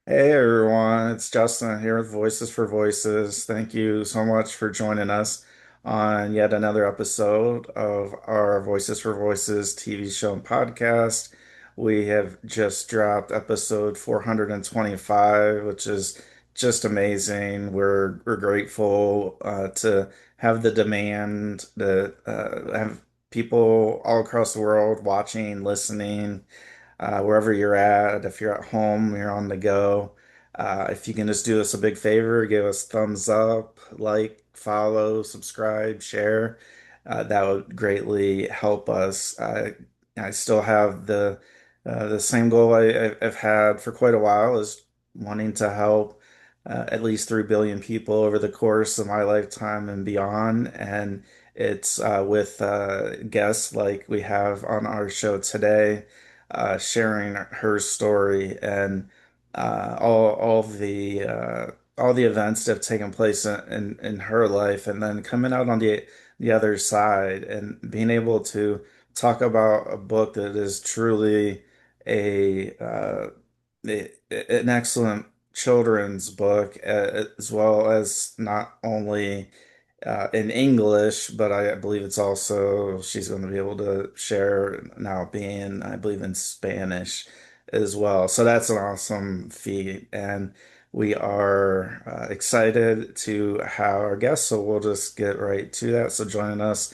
Hey everyone, it's Justin here with Voices for Voices. Thank you so much for joining us on yet another episode of our Voices for Voices TV show and podcast. We have just dropped episode 425, which is just amazing. We're grateful to have the demand that have people all across the world watching, listening wherever you're at. If you're at home, you're on the go. If you can just do us a big favor, give us thumbs up, like, follow, subscribe, share. That would greatly help us. I still have the same goal I've had for quite a while is wanting to help at least 3 billion people over the course of my lifetime and beyond. And it's with guests like we have on our show today sharing her story and all the events that have taken place in her life, and then coming out on the other side and being able to talk about a book that is truly a an excellent children's book, as well as not only in English, but I believe it's also she's going to be able to share now being, I believe, in Spanish as well. So that's an awesome feat, and we are excited to have our guests. So we'll just get right to that. So joining us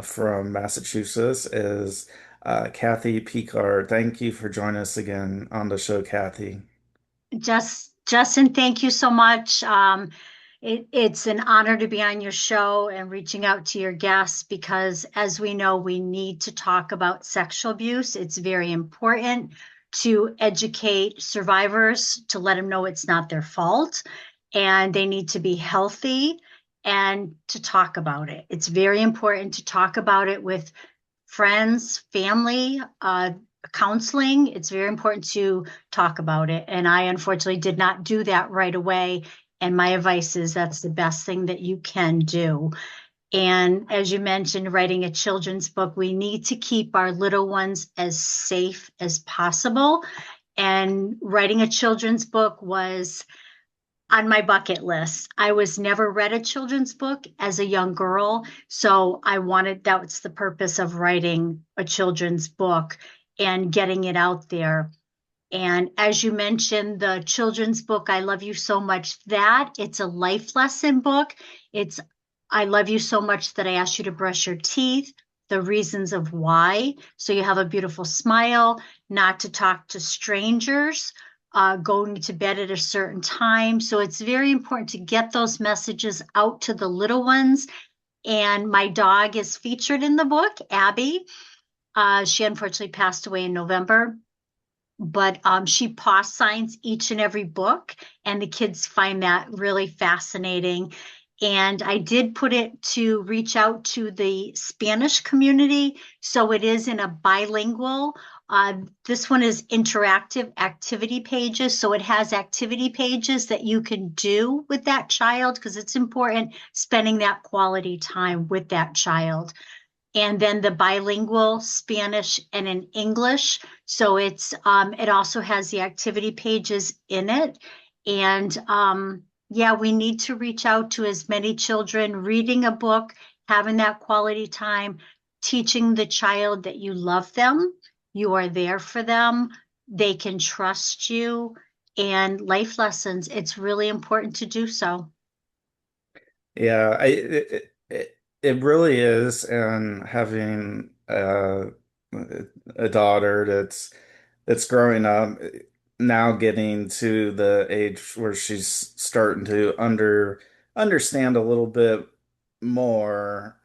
from Massachusetts is Kathy Picard. Thank you for joining us again on the show, Kathy. Justin, thank you so much. It's an honor to be on your show and reaching out to your guests because, as we know, we need to talk about sexual abuse. It's very important to educate survivors to let them know it's not their fault and they need to be healthy and to talk about it. It's very important to talk about it with friends, family, counseling. It's very important to talk about it. And I unfortunately did not do that right away. And my advice is that's the best thing that you can do. And as you mentioned, writing a children's book, we need to keep our little ones as safe as possible. And writing a children's book was on my bucket list. I was never read a children's book as a young girl, so I wanted that was the purpose of writing a children's book and getting it out there. And as you mentioned, the children's book, I Love You So Much, that it's a life lesson book. It's I love you so much that I asked you to brush your teeth, the reasons of why. So you have a beautiful smile, not to talk to strangers, going to bed at a certain time. So it's very important to get those messages out to the little ones. And my dog is featured in the book, Abby. She unfortunately passed away in November, but she paw signs each and every book, and the kids find that really fascinating. And I did put it to reach out to the Spanish community, so it is in a bilingual. This one is interactive activity pages, so it has activity pages that you can do with that child because it's important spending that quality time with that child, and then the bilingual Spanish and in English. So it also has the activity pages in it. And yeah, we need to reach out to as many children, reading a book, having that quality time, teaching the child that you love them, you are there for them, they can trust you, and life lessons. It's really important to do so. Yeah, it really is, and having a daughter that's growing up now, getting to the age where she's starting to understand a little bit more,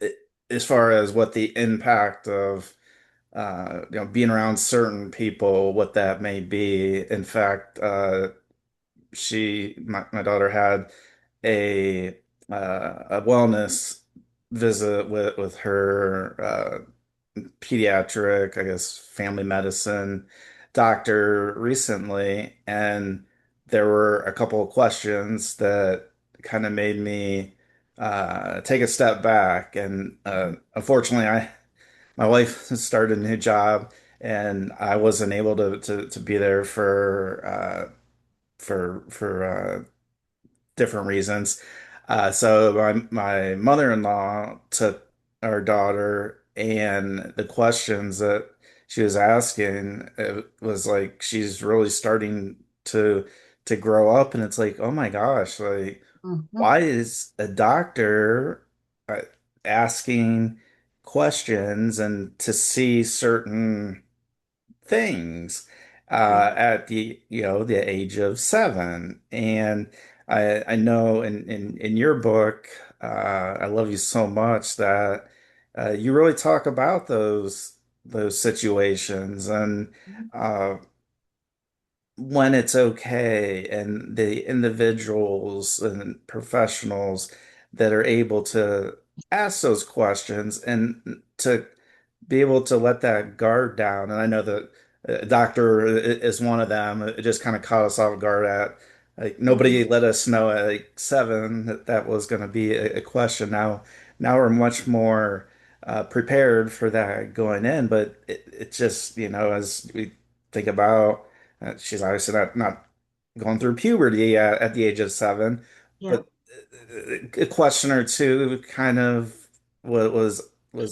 it, as far as what the impact of being around certain people, what that may be. In fact, my daughter had a a wellness visit with her pediatric, I guess, family medicine doctor recently, and there were a couple of questions that kind of made me take a step back. And unfortunately, I my wife started a new job, and I wasn't able to be there for different reasons. So my mother-in-law took our daughter, and the questions that she was asking, it was like she's really starting to grow up, and it's like, oh my gosh, like Mhm. why is a doctor uh, asking questions and to see certain things Yeah. at the age of 7? And I know in your book, I love you so much that you really talk about those situations and uh, when it's okay, and the individuals and professionals that are able to ask those questions and to be able to let that guard down. And I know that doctor is one of them. It just kind of caught us off guard at like nobody Mhm. let us know at like 7 that that was going to be a question. Now we're much more prepared for that going in, but it just, as we think about she's obviously not going through puberty at the age of 7, Yeah. but a question or two kind of was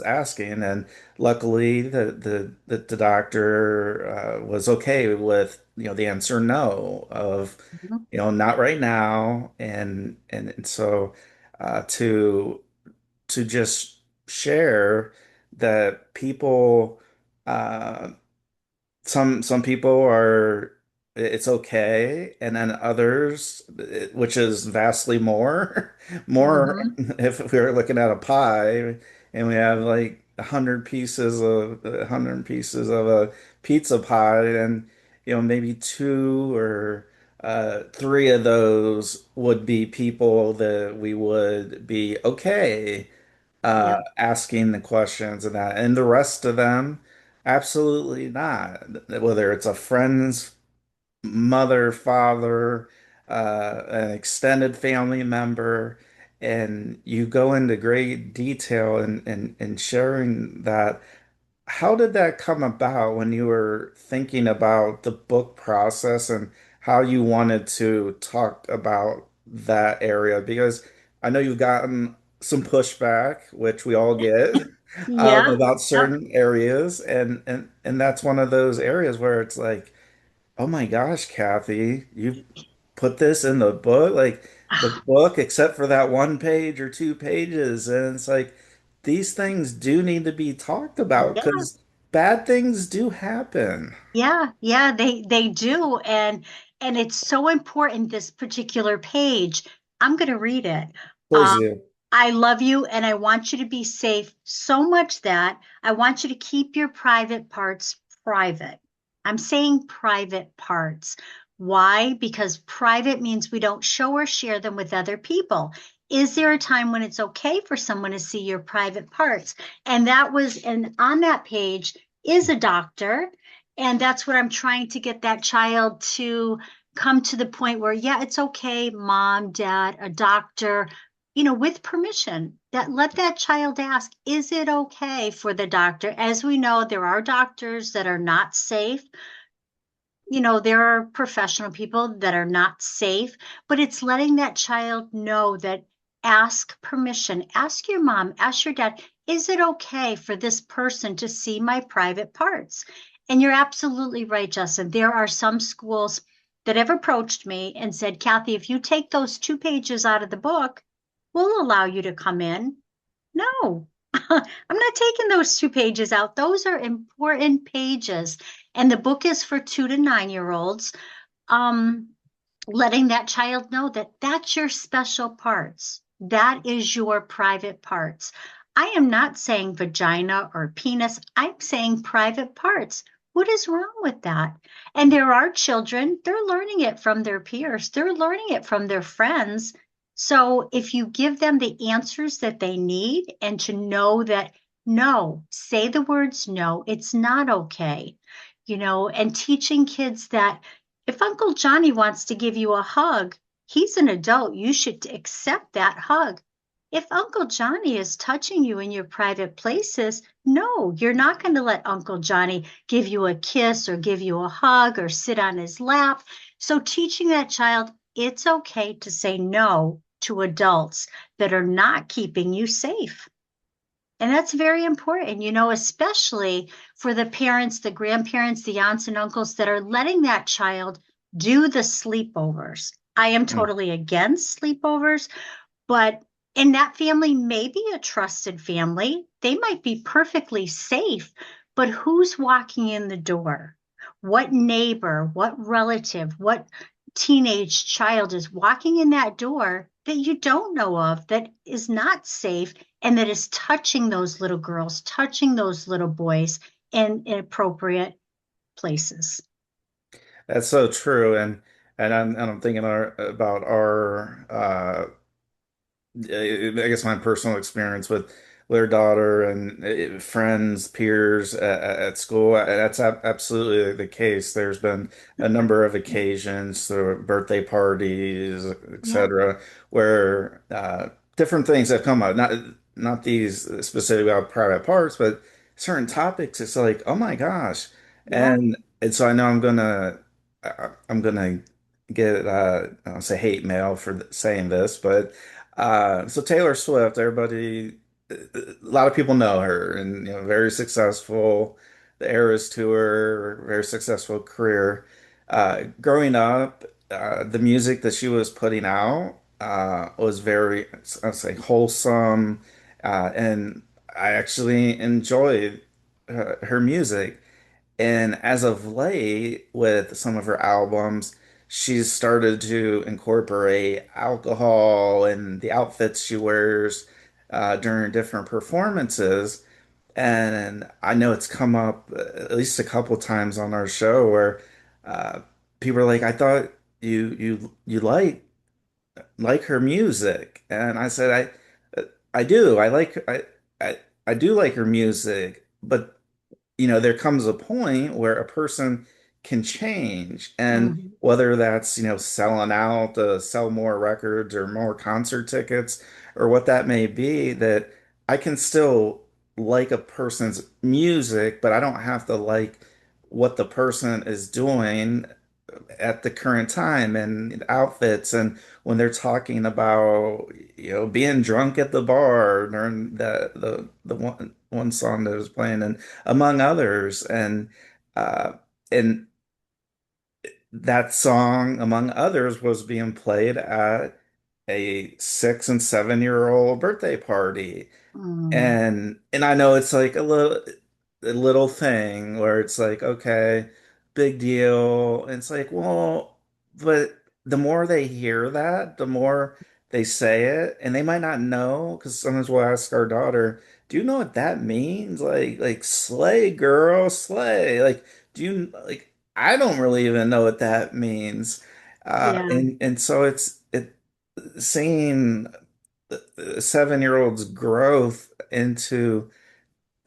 asking, and luckily the doctor was okay with the answer no of Mhm. not right now, and so to just share that people uh, some people are it's okay, and then others, which is vastly more more Mhm. if we're looking at a pie and we have like 100 pieces of a pizza pie, and maybe two or three of those would be people that we would be okay Yeah. asking the questions and that, and the rest of them, absolutely not. Whether it's a friend's mother, father, an extended family member, and you go into great detail in sharing that. How did that come about when you were thinking about the book process and how you wanted to talk about that area? Because I know you've gotten some pushback, which we all get, Yeah. about Yep. certain areas, and that's one of those areas where it's like, oh my gosh, Kathy, you put this in the book, like the book, except for that 1 page or 2 pages. And it's like, these things do need to be talked about Yeah. because bad things do happen. Yeah, yeah, they do, and it's so important, this particular page. I'm going to read it. Please Um, do. I love you and I want you to be safe so much that I want you to keep your private parts private. I'm saying private parts. Why? Because private means we don't show or share them with other people. Is there a time when it's okay for someone to see your private parts? And that was, and on that page is a doctor, and that's what I'm trying to get that child to come to the point where, yeah, it's okay, mom, dad, a doctor, with permission, that let that child ask, is it okay for the doctor? As we know, there are doctors that are not safe. There are professional people that are not safe, but it's letting that child know that ask permission, ask your mom, ask your dad, is it okay for this person to see my private parts? And you're absolutely right, Justin. There are some schools that have approached me and said, Kathy, if you take those 2 pages out of the book, we'll allow you to come in. No, I'm not taking those 2 pages out. Those are important pages. And the book is for 2 to 9-year-olds. Um, Letting that child know that that's your special parts. That is your private parts. I am not saying vagina or penis. I'm saying private parts. What is wrong with that? And there are children, they're learning it from their peers, they're learning it from their friends. So if you give them the answers that they need and to know that no, say the words no, it's not okay, and teaching kids that if Uncle Johnny wants to give you a hug, he's an adult. You should accept that hug. If Uncle Johnny is touching you in your private places, no, you're not going to let Uncle Johnny give you a kiss or give you a hug or sit on his lap. So, teaching that child it's okay to say no to adults that are not keeping you safe. And that's very important, especially for the parents, the grandparents, the aunts and uncles that are letting that child do the sleepovers. I am Mm. totally against sleepovers, but in that family may be a trusted family. They might be perfectly safe, but who's walking in the door? What neighbor, what relative, what teenage child is walking in that door that you don't know of, that is not safe, and that is touching those little girls, touching those little boys in inappropriate places? That's so true, and I'm thinking about our I guess my personal experience with their daughter and friends, peers at school. That's absolutely the case. There's been a number of occasions, birthday parties, Yep. etc., where different things have come up. Not these specifically about private parts, but certain topics. It's like, oh my gosh, Yeah. and so I know I'm gonna get I'll say hate mail for saying this, but. So Taylor Swift, a lot of people know her, and very successful. The Eras Tour, very successful career. Growing up, the music that she was putting out was very, I'd say, wholesome, and I actually enjoyed her music. And as of late, with some of her albums, she's started to incorporate alcohol in the outfits she wears during different performances. And I know it's come up at least a couple times on our show where uh, people are like, "I thought you like her music," and I said, I do. I do like her music, but." There comes a point where a person can change. And Mhm. whether that's, selling out to sell more records or more concert tickets or what that may be, that I can still like a person's music, but I don't have to like what the person is doing at the current time and outfits and when they're talking about being drunk at the bar during the one song that was playing and among others uh and that song among others was being played at a 6 and 7 year old birthday party Mm. and I know it's like a little thing where it's like, okay, big deal. And it's like, well, but the more they hear that, the more they say it, and they might not know, because sometimes we'll ask our daughter, do you know what that means? Like slay, girl, slay. Like, do you like I don't really even know what that means. Yeah. And so it seeing 7 year old's growth into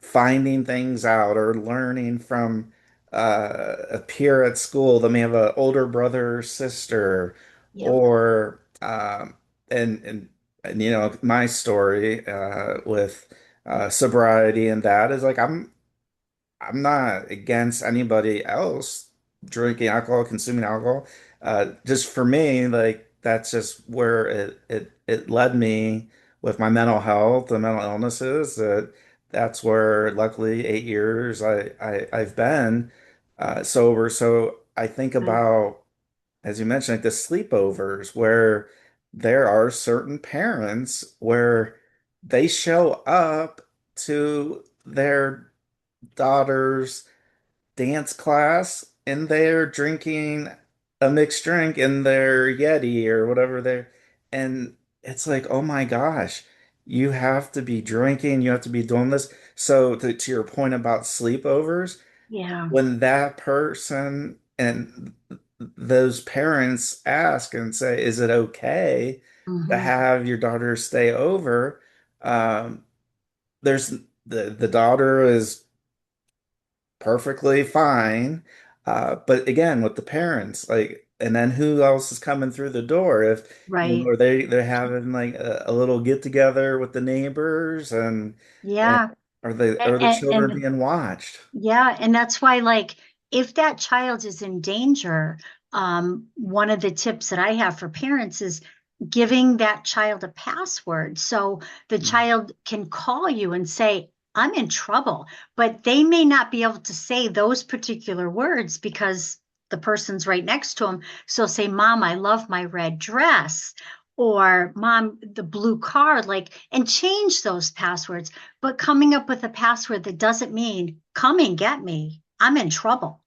finding things out or learning from a peer at school that may have an older brother or sister Yep. or and my story with sobriety and that is like I'm not against anybody else drinking alcohol, consuming alcohol. Just for me, like that's just where it led me with my mental health and mental illnesses. That's where, luckily, 8 years I've been sober. So I think Right. about, as you mentioned, like the sleepovers where there are certain parents where they show up to their daughter's dance class and they're drinking a mixed drink in their Yeti or whatever they're and it's like, oh my gosh, you have to be drinking, you have to be doing this. So to your point about sleepovers, Yeah. when that person and those parents ask and say, is it okay to Hmm. have your daughter stay over? Um, there's the daughter is perfectly fine. But again, with the parents, like and then who else is coming through the door? If Right. are they're having like a little get together with the neighbors, and Yeah. are the children And being watched? yeah, and that's why, like, if that child is in danger, one of the tips that I have for parents is giving that child a password. So the child can call you and say, I'm in trouble, but they may not be able to say those particular words because the person's right next to them. So say, Mom, I love my red dress, or Mom, the blue card, like, and change those passwords. But coming up with a password that doesn't mean come and get me, I'm in trouble.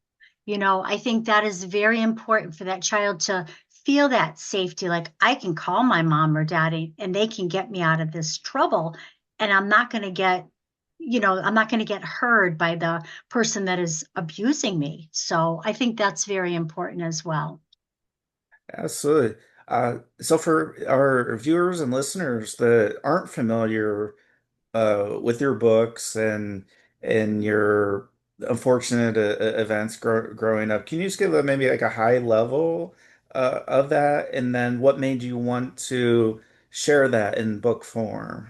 I think that is very important for that child to feel that safety. Like, I can call my mom or daddy and they can get me out of this trouble. And I'm not going to get heard by the person that is abusing me. So I think that's very important as well. Absolutely. So for our viewers and listeners that aren't familiar with your books and your unfortunate events growing up, can you just give maybe like a high level of that, and then what made you want to share that in book form?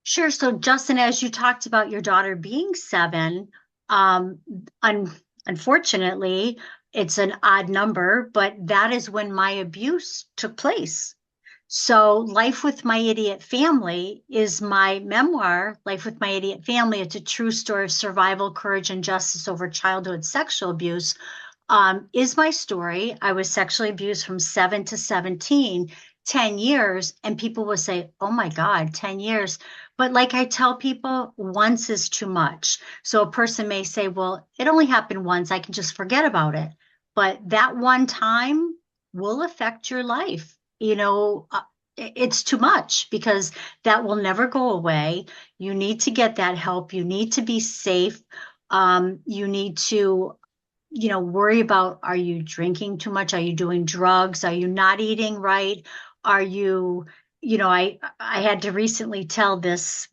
Sure. So, Justin, as you talked about your daughter being 7, um, un unfortunately, it's an odd number, but that is when my abuse took place. So, Life with My Idiot Family is my memoir. Life with My Idiot Family. It's a true story of survival, courage, and justice over childhood sexual abuse. Is my story. I was sexually abused from 7 to 17, 10 years. And people will say, oh my God, 10 years. But like I tell people, once is too much. So a person may say, well, it only happened once. I can just forget about it. But that one time will affect your life. It's too much because that will never go away. You need to get that help. You need to be safe. You need to worry about, are you drinking too much? Are you doing drugs? Are you not eating right? Are you, I had to recently tell this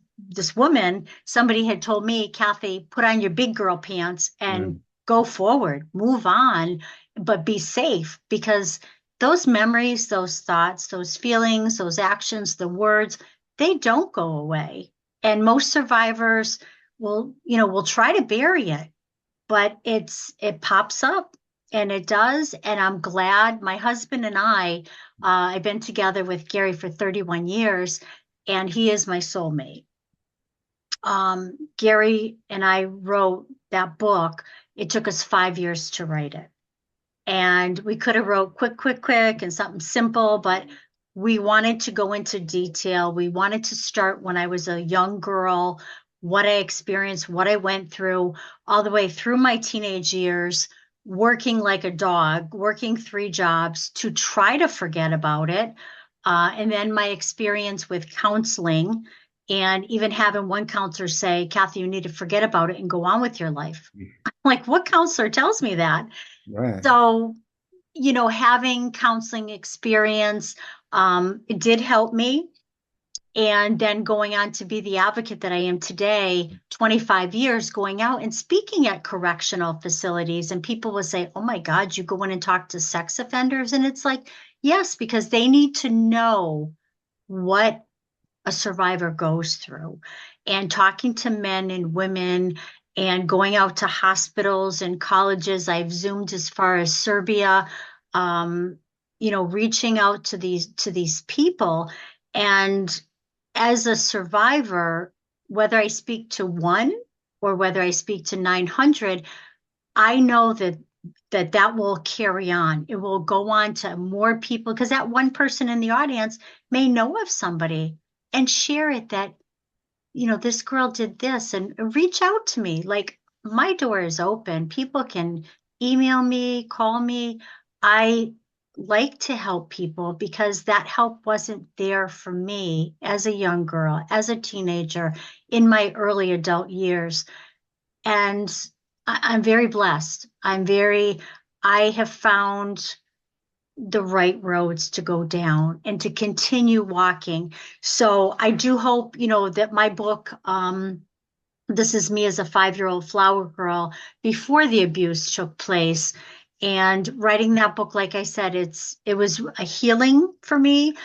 woman, somebody had told me, Kathy, put on your big girl pants and Mm. go forward, move on, but be safe because those memories, those thoughts, those feelings, those actions, the words, they don't go away. And most survivors will try to bury it, but it pops up and it does. And I'm glad my husband and I've been together with Gary for 31 years, and he is my soulmate. Gary and I wrote that book. It took us 5 years to write it. And we could have wrote quick, and something simple, but we wanted to go into detail. We wanted to start when I was a young girl, what I experienced, what I went through, all the way through my teenage years, working like a dog, working 3 jobs to try to forget about it. And then my experience with counseling, and even having one counselor say, Kathy, you need to forget about it and go on with your life. I'm like, what counselor tells me that? Right. So, having counseling experience, it did help me. And then going on to be the advocate that I am today, 25 years going out and speaking at correctional facilities. And people will say, oh my God, you go in and talk to sex offenders. And it's like, yes, because they need to know what a survivor goes through. And talking to men and women and going out to hospitals and colleges. I've zoomed as far as Serbia, um, reaching out to these people. And as a survivor, whether I speak to one or whether I speak to 900, I know that will carry on. It will go on to more people because that one person in the audience may know of somebody and share it that, this girl did this and reach out to me. Like, my door is open. People can email me, call me. I like to help people because that help wasn't there for me as a young girl, as a teenager, in my early adult years. And I'm very blessed. I have found the right roads to go down and to continue walking. So I do hope, that my book, this is me as a 5-year-old flower girl before the abuse took place. And writing that book, like I said, it was a healing for me.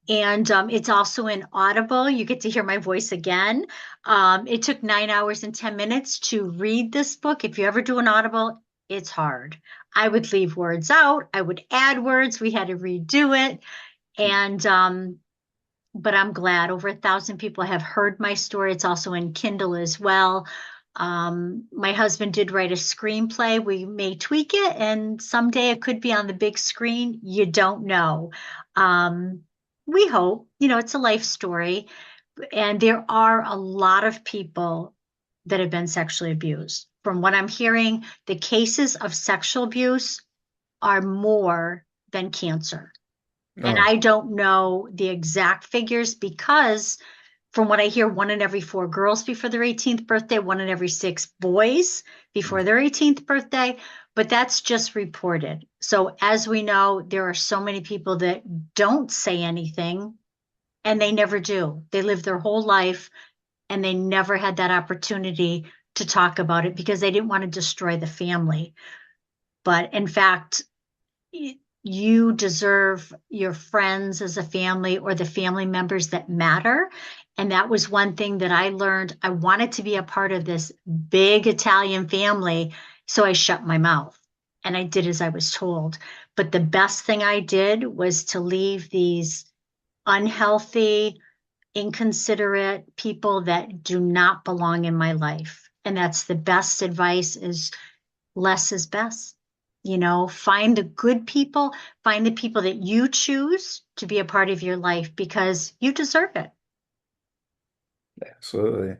And it's also in Audible. You get to hear my voice again. It took 9 hours and 10 minutes to read this book. If you ever do an Audible, it's hard. I would leave words out. I would add words. We had to redo it. And but I'm glad over 1,000 people have heard my story. It's also in Kindle as well. My husband did write a screenplay. We may tweak it, and someday it could be on the big screen. You don't know. Um, we hope, it's a life story, and there are a lot of people that have been sexually abused. From what I'm hearing, the cases of sexual abuse are more than cancer. And Oh, I don't know the exact figures because from what I hear, 1 in every 4 girls before their 18th birthday, 1 in every 6 boys before their 18th birthday, but that's just reported. So as we know, there are so many people that don't say anything and they never do. They live their whole life and they never had that opportunity to talk about it because they didn't want to destroy the family. But in fact, you deserve your friends as a family or the family members that matter. And that was one thing that I learned. I wanted to be a part of this big Italian family. So I shut my mouth and I did as I was told. But the best thing I did was to leave these unhealthy, inconsiderate people that do not belong in my life. And that's the best advice is less is best. Find the good people, find the people that you choose to be a part of your life because you deserve it. absolutely.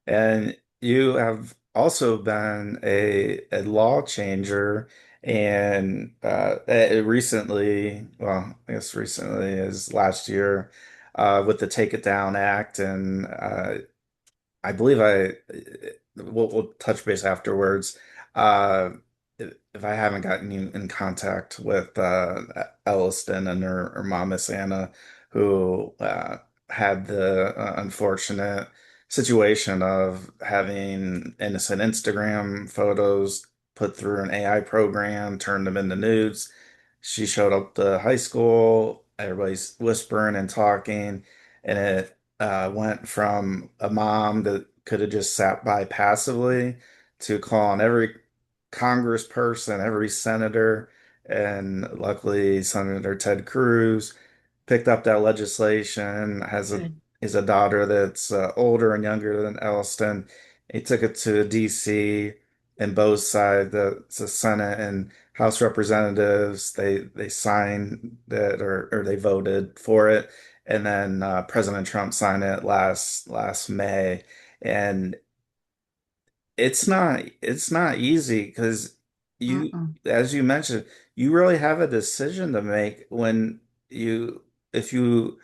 And you have also been a law changer and recently, well, I guess recently is last year with the Take It Down Act. And I believe we'll touch base afterwards. Uh, if I haven't gotten you in contact with Elliston and her mom, Miss Anna, who had the unfortunate situation of having innocent Instagram photos put through an AI program, turned them into nudes. She showed up to high school, everybody's whispering and talking, and it went from a mom that could have just sat by passively to calling every congressperson, every senator, and luckily Senator Ted Cruz picked up that legislation, Good. is a daughter that's older and younger than Elston. He took it to DC and both sides, the Senate and House Representatives, they signed it or they voted for it. And then President Trump signed it last May. And it's not easy because Mm-mm. as you mentioned, you really have a decision to make when if you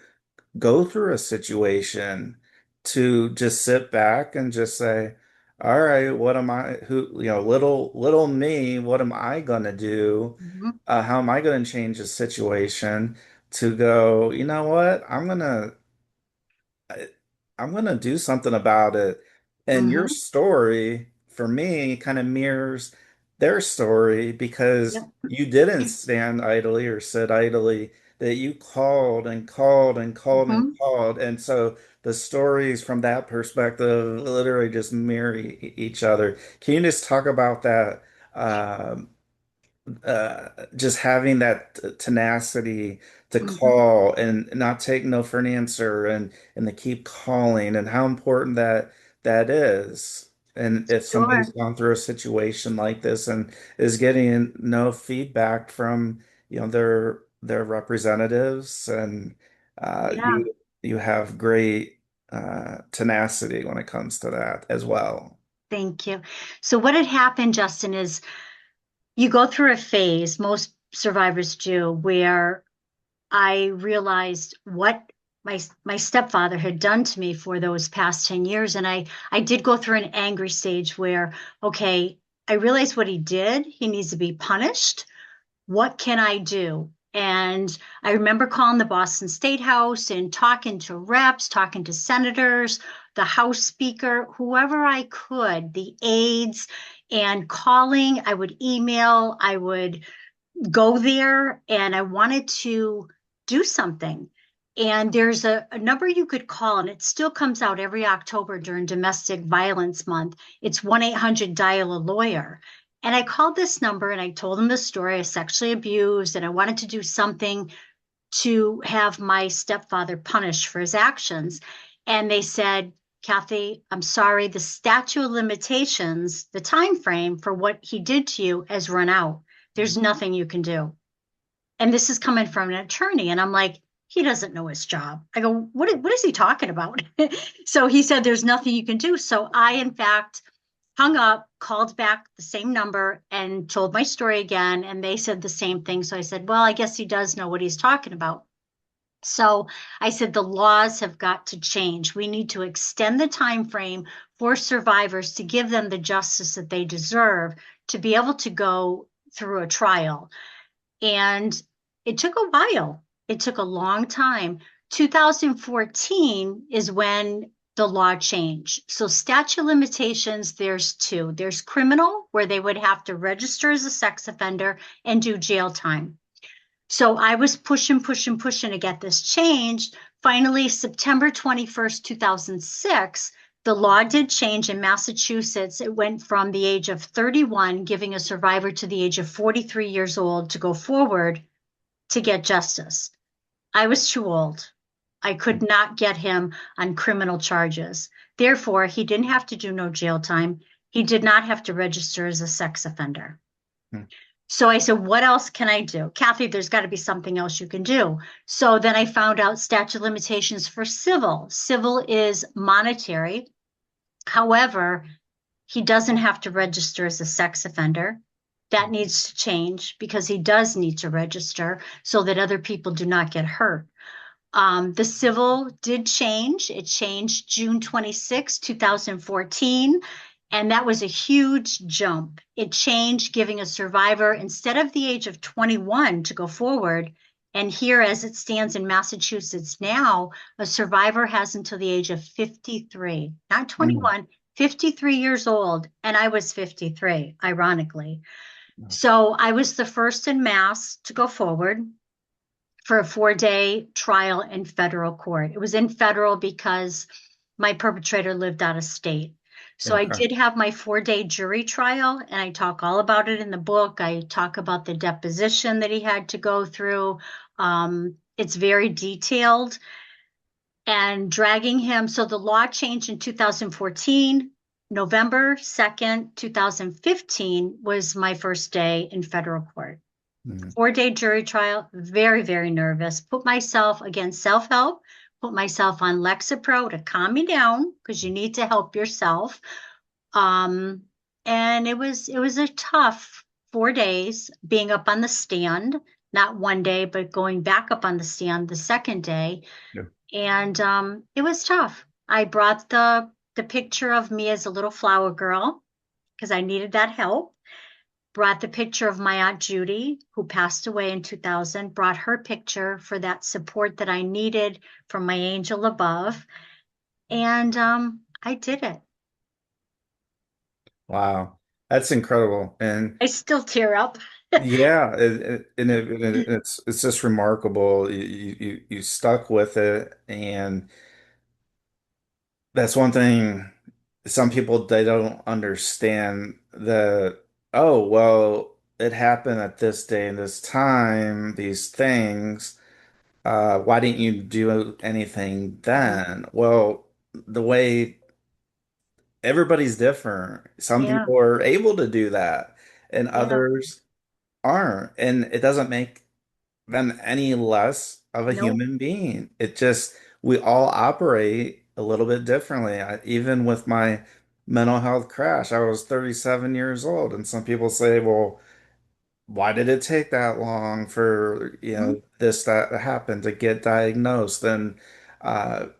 go through a situation to just sit back and just say, all right, what am I, little me, what am I gonna do? Mhm. How am I gonna change the situation to go, you know what? I, I'm gonna do something about it. And your Mhm. story, for me, kind of mirrors their story because Yep. you didn't stand idly or sit idly, that you called and called and called and Mhm. called. And so the stories from that perspective literally just mirror each other. Can you just talk about that? Just having that tenacity to Mhm. call and not take no for an answer and to keep calling and how important that is. And if somebody's Sure. gone through a situation like this and is getting no feedback from, their representatives and Yeah. you have great tenacity when it comes to that as well. Thank you. So what had happened, Justin, is you go through a phase, most survivors do, where I realized what my stepfather had done to me for those past 10 years. And I did go through an angry stage where, okay, I realized what he did. He needs to be punished. What can I do? And I remember calling the Boston State House and talking to reps, talking to senators, the House Speaker, whoever I could, the aides. and calling, I would email, I would go there, and I wanted to do something. And there's a number you could call, and it still comes out every October during Domestic Violence Month. It's 1-800 Dial a Lawyer. And I called this number and I told them the story. I was sexually abused and I wanted to do something to have my stepfather punished for his actions. And they said, Kathy, I'm sorry, the statute of limitations, the time frame for what he did to you has run out. There's nothing you can do. And this is coming from an attorney. And I'm like, he doesn't know his job. I go, what is he talking about? So he said, there's nothing you can do. So I, in fact, hung up, called back the same number and told my story again. And they said the same thing. So I said, well, I guess he does know what he's talking about. So I said, the laws have got to change. We need to extend the time frame for survivors to give them the justice that they deserve to be able to go through a trial. And it took a while. It took a long time. 2014 is when the law changed. So statute limitations, there's two. There's criminal, where they would have to register as a sex offender and do jail time. So I was pushing to get this changed. Finally, September 21st, 2006, the law did change in Massachusetts. It went from the age of 31, giving a survivor, to the age of 43 years old to go forward to get justice. I was too old. I could not get him on criminal charges. Therefore, he didn't have to do no jail time. He did not have to register as a sex offender. Hmm. So I said, what else can I do? Kathy, there's got to be something else you can do. So then I found out statute of limitations for civil. Civil is monetary. However, he doesn't have to register as a sex offender. That needs to change because he does need to register so that other people do not get hurt. The civil did change. It changed June 26, 2014. And that was a huge jump. It changed, giving a survivor, instead of the age of 21 to go forward, and here as it stands in Massachusetts now, a survivor has until the age of 53, not Mm. 21, 53 years old. And I was 53, ironically. So I was the first in Mass to go forward for a 4-day trial in federal court. It was in federal because my perpetrator lived out of state. So I Okay. did have my 4-day jury trial, and I talk all about it in the book. I talk about the deposition that he had to go through. It's very detailed, and dragging him. So the law changed in 2014. November 2nd, 2015 was my first day in federal court. Mm. 4-day jury trial, very, very nervous. Put myself, again, self-help, put myself on Lexapro to calm me down because you need to help yourself. Um, and it was a tough 4 days being up on the stand, not one day, but going back up on the stand the second day. Yeah. And it was tough. I brought the picture of me as a little flower girl because I needed that help. Brought the picture of my Aunt Judy, who passed away in 2000, brought her picture for that support that I needed from my angel above. And I did it. Wow. That's incredible. And I still tear up. yeah, it's just remarkable. You stuck with it, and that's one thing. Some people, they don't understand that, oh, well, it happened at this day and this time, these things. Why didn't you do anything then? Well, the way everybody's different. Some Yeah, people are able to do that, and yeah. others aren't. And it doesn't make them any less of a Nope. human being. It just, we all operate a little bit differently. Even with my mental health crash, I was 37 years old, and some people say, well, why did it take that long for, Mhm. this, that happened to get diagnosed? And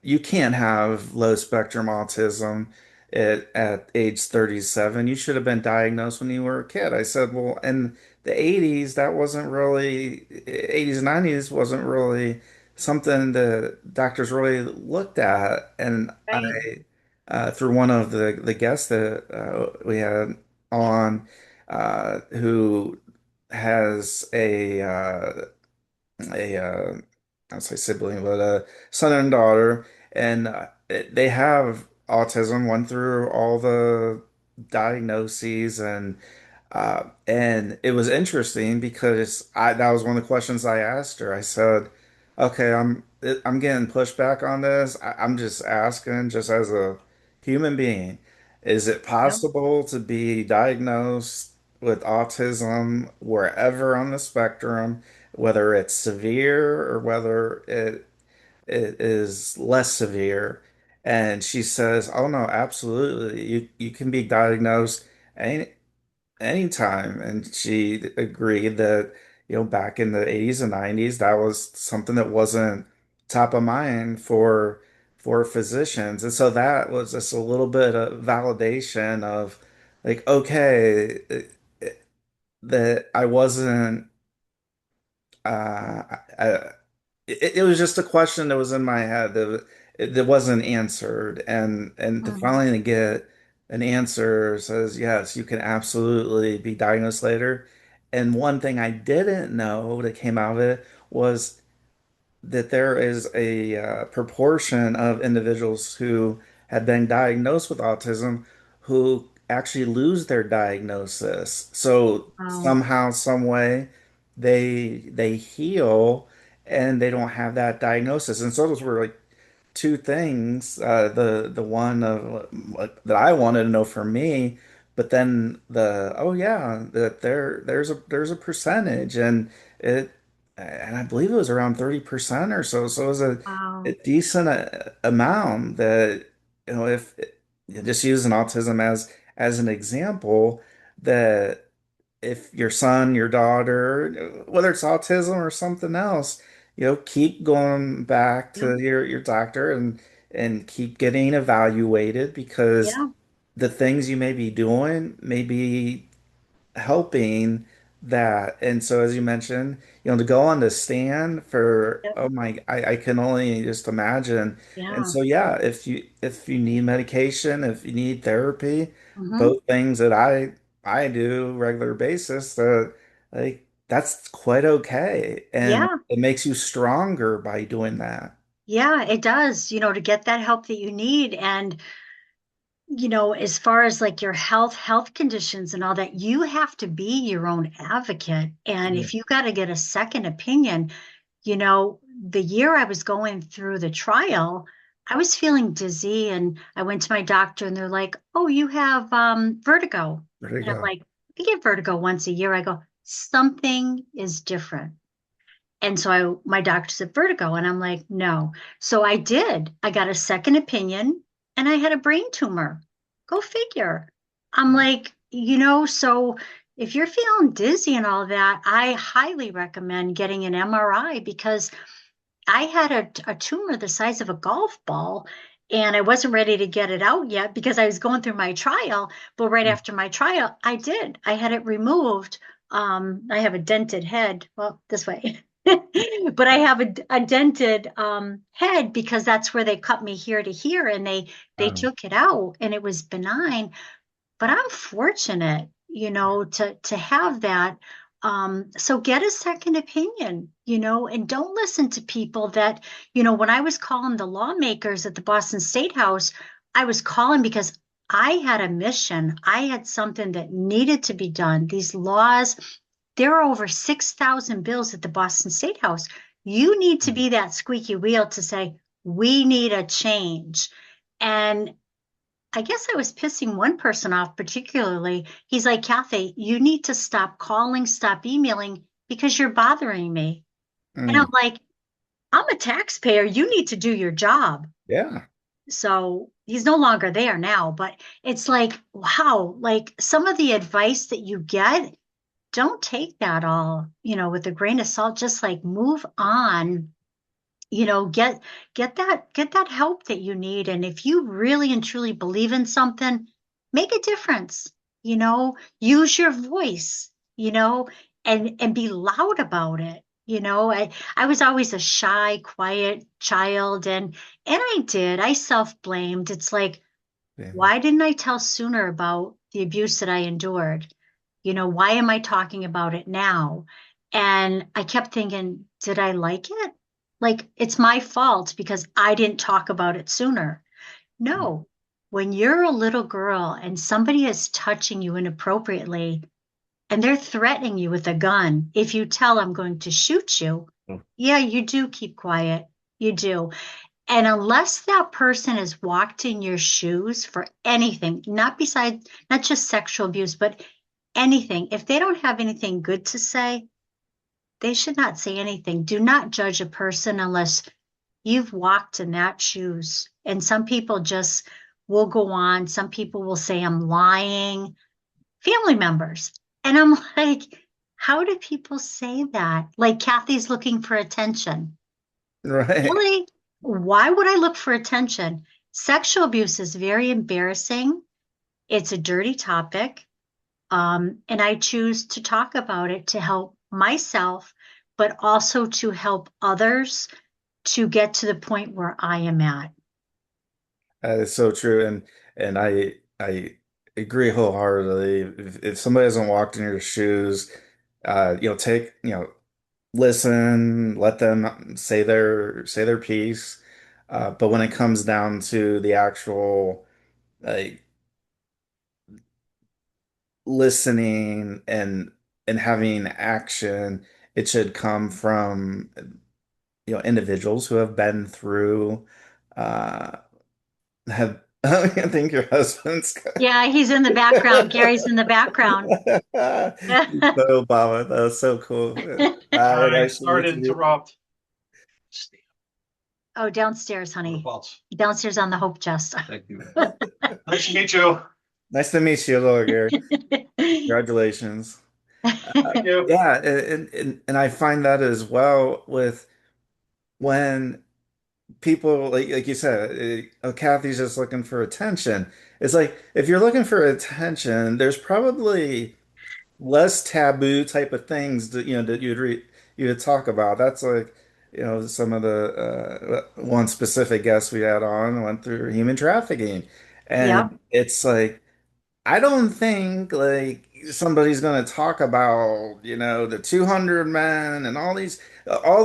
you can't have low spectrum autism at age 37. You should have been diagnosed when you were a kid. I said, well, in the 80s, that wasn't really, 80s, 90s wasn't really something the doctors really looked at. And Right. through one of the guests that we had on who has a I would say sibling, but a son and daughter, and they have autism. Went through all the diagnoses, and it was interesting because that was one of the questions I asked her. I said, "Okay, I'm getting pushback on this. I'm just asking, just as a human being, is it Yep. possible to be diagnosed with autism wherever on the spectrum, whether it's severe or whether it is less severe?" And she says, "Oh no, absolutely. You can be diagnosed any anytime." And she agreed that, back in the 80s and 90s, that was something that wasn't top of mind for physicians. And so that was just a little bit of validation of like, okay, that I wasn't I, it was just a question that was in my head that wasn't answered, and to Mhm. finally get an answer says yes, you can absolutely be diagnosed later. And one thing I didn't know that came out of it was that there is a proportion of individuals who have been diagnosed with autism who actually lose their diagnosis. So Wow. somehow, some way, they heal and they don't have that diagnosis. And so those were like two things. The one of that I wanted to know for me, but then oh yeah, that there's a percentage, and I believe it was around 30% or so. So it was a Wow. decent amount that, if just using autism as an example, that if your son, your daughter, whether it's autism or something else, keep going back Yep. to your doctor and keep getting evaluated, because Yeah. the things you may be doing may be helping that. And so, as you mentioned, to go on the stand for, Yep. oh my, I can only just imagine. And Yeah. so, yeah, if you need medication, if you need therapy, Hmm. both things that I do regular basis, like that's quite okay. And Yeah. it makes you stronger by doing that. Yeah, it does, to get that help that you need. And as far as like your health conditions and all that, you have to be your own advocate. And Yeah. if you got to get a second opinion, the year I was going through the trial, I was feeling dizzy and I went to my doctor and they're like, "Oh, you have vertigo." There you And I'm go. like, "I get vertigo once a year." I go, "Something is different." And so my doctor said vertigo, and I'm like, no. So I did. I got a second opinion, and I had a brain tumor. Go figure. I'm like, so if you're feeling dizzy and all that, I highly recommend getting an MRI because I had a tumor the size of a golf ball. And I wasn't ready to get it out yet because I was going through my trial. But right after my trial, I did. I had it removed. I have a dented head. Well, this way. But I have a dented head because that's where they cut me here to here, and they Um, took it out, and it was benign. But I'm fortunate, to have that. So get a second opinion, and don't listen to people that, when I was calling the lawmakers at the Boston State House, I was calling because I had a mission. I had something that needed to be done. These laws, there are over 6,000 bills at the Boston State House. You need to be that squeaky wheel to say, we need a change. And I guess I was pissing one person off particularly. He's like, "Kathy, you need to stop calling, stop emailing because you're bothering me." And I'm mm, like, "I'm a taxpayer. You need to do your job." yeah. So he's no longer there now, but it's like, wow, like some of the advice that you get, don't take that all, with a grain of salt. Just like move on, get that help that you need. And if you really and truly believe in something, make a difference. Use your voice, and be loud about it. I was always a shy, quiet child, and I self-blamed. It's like, Yeah. why didn't I tell sooner about the abuse that I endured. Why am I talking about it now? And I kept thinking, did I like it? Like, it's my fault because I didn't talk about it sooner. No, when you're a little girl and somebody is touching you inappropriately and they're threatening you with a gun, if you tell I'm going to shoot you, yeah, you do keep quiet. You do. And unless that person has walked in your shoes for anything, not just sexual abuse, but anything, if they don't have anything good to say, they should not say anything. Do not judge a person unless you've walked in that shoes. And some people just will go on. Some people will say I'm lying, family members. And I'm like, how do people say that? Like Kathy's looking for attention. Right. Really? Why would I look for attention? Sexual abuse is very embarrassing. It's a dirty topic. And I choose to talk about it to help myself, but also to help others to get to the point where I am at. That is so true, and I agree wholeheartedly. If somebody hasn't walked in your shoes, take listen, let them say their piece. But when it comes down to the actual like listening and having action, it should come from individuals who have been through uh have I think your husband's Yeah, he's in the background. Gary's in the background. so Obama. That was so cool. Hi, Nice to sorry to meet you. interrupt. Oh, downstairs, honey. Whereabouts? Downstairs on the Hope chest. Thank you. Nice to meet you. Nice to meet you, hello, Gary. Congratulations. Thank you. Yeah, and I find that as well with when people like you said, oh, Kathy's just looking for attention. It's like if you're looking for attention, there's probably less taboo type of things that you'd talk about. That's like some of the one specific guest we had on went through human trafficking, Yep. and it's like I don't think like somebody's going to talk about, the 200 men and all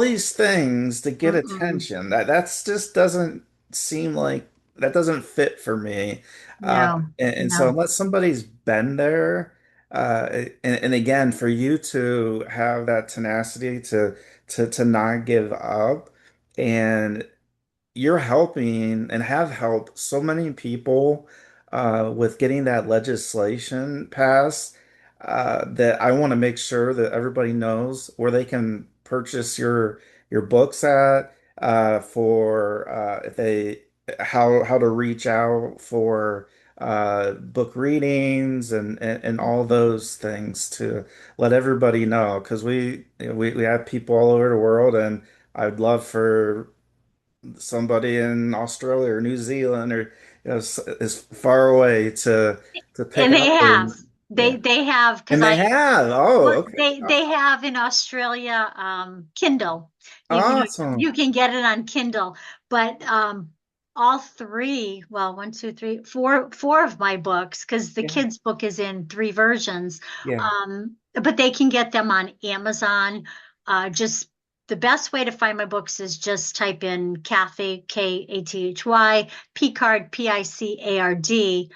these things to get Mm-mm. attention. That's just doesn't seem like that doesn't fit for me. No, And so no. unless somebody's been there, and again, for you to have that tenacity to not give up, and you're helping and have helped so many people with getting that legislation passed that I want to make sure that everybody knows where they can purchase your books at for if they how to reach out for book readings and all those things to let everybody know because we have people all over the world and I'd love for somebody in Australia or New Zealand or as far away to pick And they up have. and They yeah. they have because And they have. Oh, well, okay. they have in Australia Kindle. You Awesome. can get it on Kindle, but all three, well, one, two, three, four of my books, because the Yeah. kids' book is in three versions. Yeah. But they can get them on Amazon. Just the best way to find my books is just type in Kathy, Kathy, Picard, Picard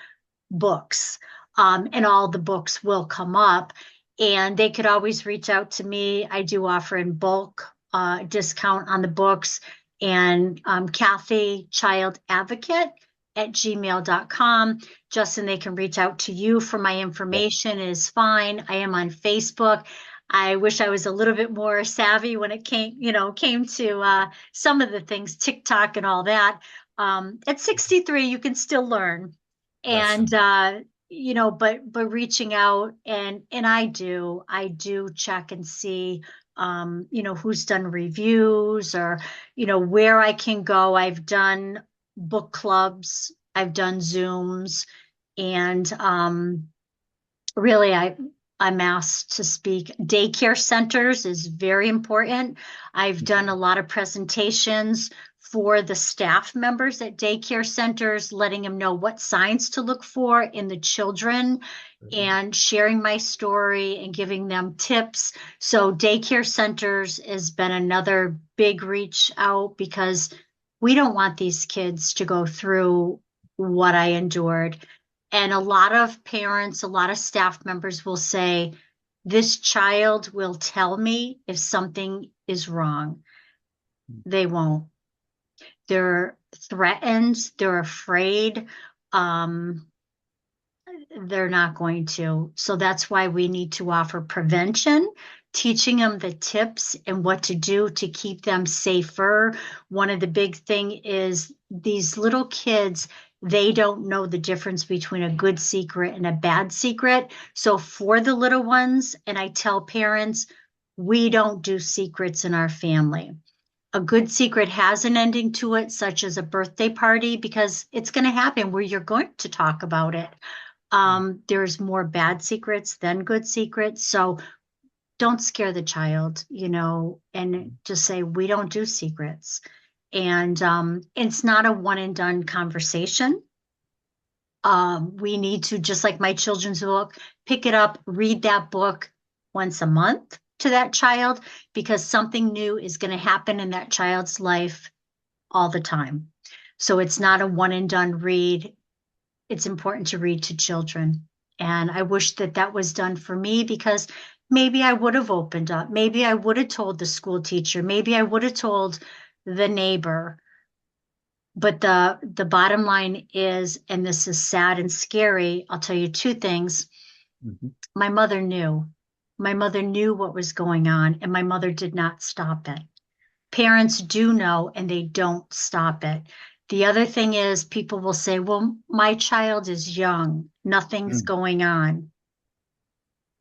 books, and all the books will come up. And they could always reach out to me. I do offer in bulk discount on the books. And Kathy Child Advocate at gmail.com. Justin, they can reach out to you for my Yeah. information. It is fine. I am on Facebook. I wish I was a little bit more savvy when it came to some of the things, TikTok and all that. At 63, you can still learn. That's And but reaching out and I do check and see who's done reviews or where I can go. I've done book clubs, I've done Zooms, and really I'm asked to speak. Daycare centers is very important. I've done a lot of presentations for the staff members at daycare centers, letting them know what signs to look for in the children and sharing my story and giving them tips. So daycare centers has been another big reach out because we don't want these kids to go through what I endured. And a lot of parents, a lot of staff members will say, this child will tell me if something is wrong. They won't. They're threatened, they're afraid. Um, they're not going to. So that's why we need to offer prevention, teaching them the tips and what to do to keep them safer. One of the big thing is these little kids, they don't know the difference between a good secret and a bad secret. So for the little ones, and I tell parents, we don't do secrets in our family. A good secret has an ending to it, such as a birthday party, because it's going to happen where you're going to talk about it. There's more bad secrets than good secrets. So don't scare the child, and just say, we don't do secrets. And it's not a one and done conversation. We need to, just like my children's book, pick it up, read that book once a month to that child, because something new is going to happen in that child's life all the time. So it's not a one and done read. It's important to read to children. And I wish that that was done for me, because maybe I would have opened up. Maybe I would have told the school teacher. Maybe I would have told the neighbor. But the bottom line is, and this is sad and scary, I'll tell you two things. Mhm. My mother knew. My mother knew what was going on, and my mother did not stop it. Parents do know, and they don't stop it. The other thing is, people will say, well, my child is young, nothing's Mm. going on.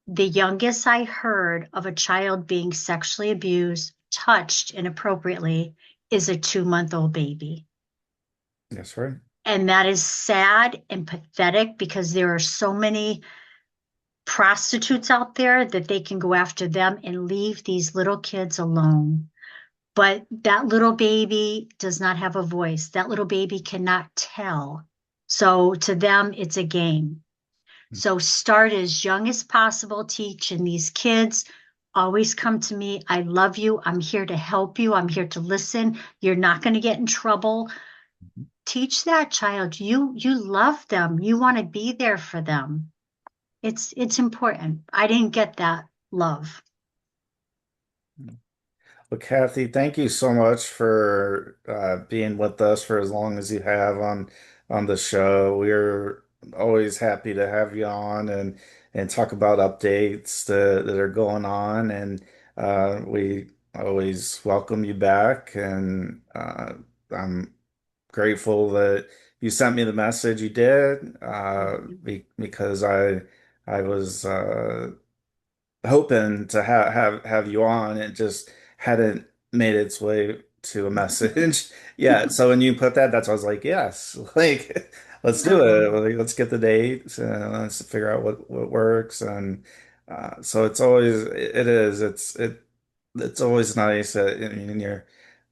The youngest I heard of a child being sexually abused, touched inappropriately, is a 2-month-old baby. That's right. And that is sad and pathetic, because there are so many prostitutes out there that they can go after them and leave these little kids alone. But that little baby does not have a voice. That little baby cannot tell. So to them, it's a game. So start as young as possible teaching these kids. Always come to me. I love you. I'm here to help you. I'm here to listen. You're not going to get in trouble. Teach that child you love them. You want to be there for them. It's important. I didn't get that love. Well, Kathy, thank you so much for being with us for as long as you have on the show. We're always happy to have you on and talk about updates that are going on, and we always welcome you back. And I'm grateful that you sent me the message you did because I was hoping to have you on. It just hadn't made its way to a message yet. So when you put that, that's why I was like, yes, like let's do Oh, it. Like, let's get the dates and let's figure out what works. And so it's always it is it's always nice that, I mean,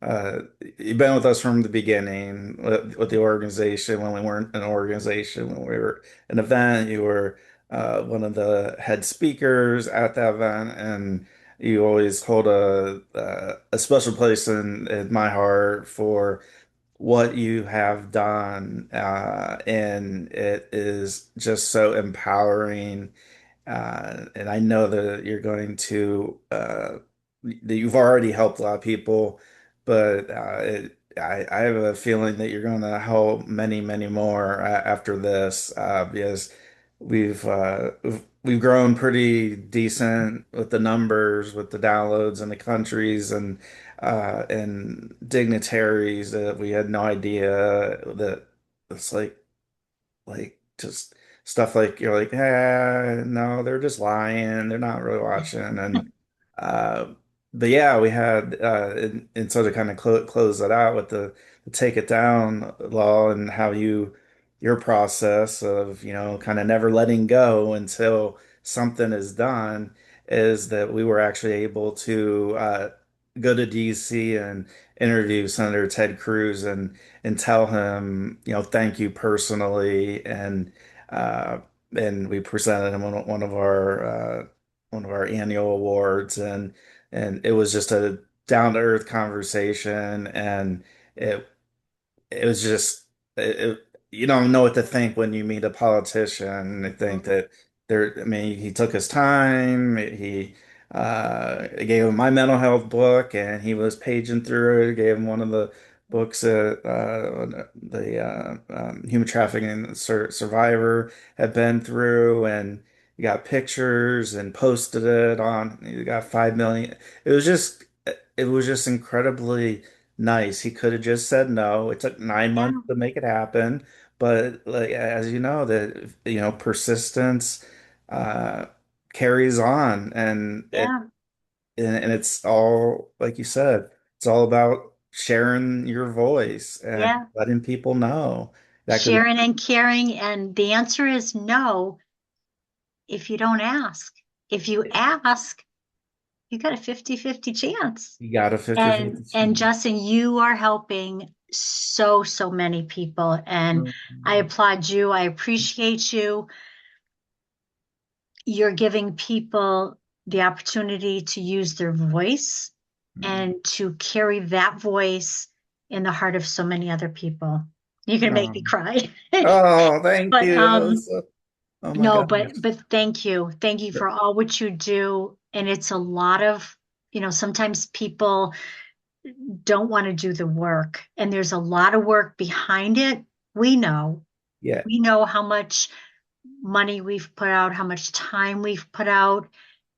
uh, you've been with us from the beginning with the organization when we weren't an organization, when we were an event. You were one of the head speakers at that event, and you always hold a special place in my heart for what you have done, and it is just so empowering. And I know that you're going to that you've already helped a lot of people, but I have a feeling that you're going to help many, many more after this, because we've grown pretty decent with the numbers, with the downloads and the countries and dignitaries that we had no idea that it's like just stuff like you're like, no, they're just lying. They're not really watching. And uh but yeah, we had and so to kind of close that out with the take it down law and how your process of, kind of never letting go until something is done, is that we were actually able to go to DC and interview Senator Ted Cruz and tell him, thank you personally, uh, and we presented him one of our annual awards, and it was just a down to earth conversation, and it it was just you don't know what to think when you meet a politician. I think that I mean, he took his time. He gave him my mental health book, and he was paging through it. Gave him one of the books that the human trafficking survivor had been through, and he got pictures and posted it on. He got 5 million. It was just incredibly nice. He could have just said no. It took 9 months Yeah, to make it happen, but like as you know, that persistence uh, carries on, yeah, and it's all like you said. It's all about sharing your voice and yeah. letting people know that because Sharing and caring. And the answer is no if you don't ask. If you ask, you got a 50-50 chance. you got a 50/50 And chance. Justin, you are helping so many people. And I applaud you. I appreciate you. You're giving people the opportunity to use their voice and to carry that voice in the heart of so many other people. You're gonna make me Um, cry. oh, thank But you. Oh my no, gosh. but thank you. Thank you for all what you do. And it's a lot of, sometimes people don't want to do the work, and there's a lot of work behind it. We know. Yeah. We know how much money we've put out, how much time we've put out.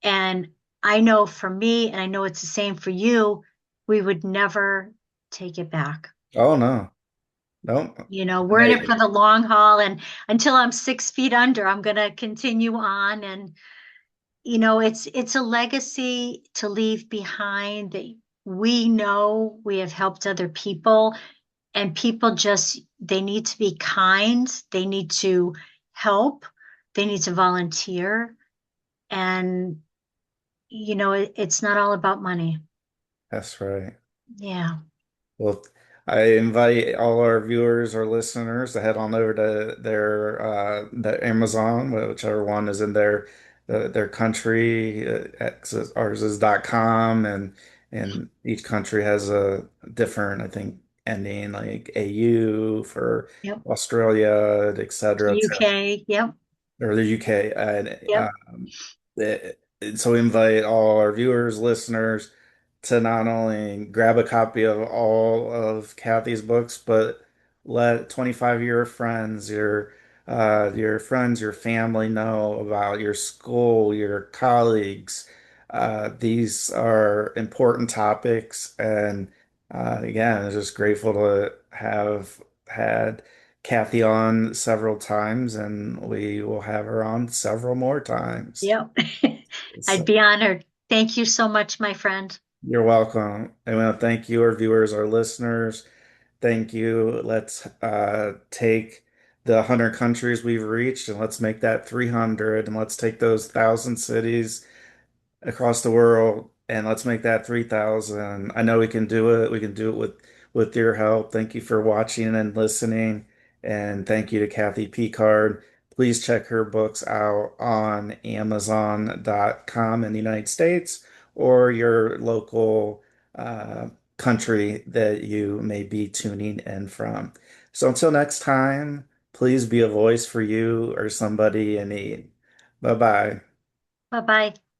And I know for me, and I know it's the same for you, we would never take it back. Oh no. No. We're in it for the long haul. And until I'm 6 feet under, I'm going to continue on. And, it's a legacy to leave behind that we know we have helped other people. And people they need to be kind. They need to help. They need to volunteer. And, it's not all about money. That's right. Yeah. Well, I invite all our viewers or listeners to head on over to their Amazon, whichever one is in their country. Ours is .com, and each country has a different, I think, ending like AU for Yep. Australia, etc. UK. Yep. Or the UK. And Yep. eh, so we invite all our viewers, listeners to not only grab a copy of all of Kathy's books, but let 25 of your friends, your family know about your school, your colleagues. These are important topics, and again, I'm just grateful to have had Kathy on several times, and we will have her on several more times. Yep. I'd So be honored. Thank you so much, my friend. you're welcome. I want to thank you, our viewers, our listeners. Thank you. Let's take the 100 countries we've reached and let's make that 300, and let's take those 1,000 cities across the world, and let's make that 3,000. I know we can do it. We can do it with your help. Thank you for watching and listening, and thank you to Kathy Picard. Please check her books out on Amazon.com in the United States or your local country that you may be tuning in from. So until next time, please be a voice for you or somebody in need. Bye bye. Bye bye.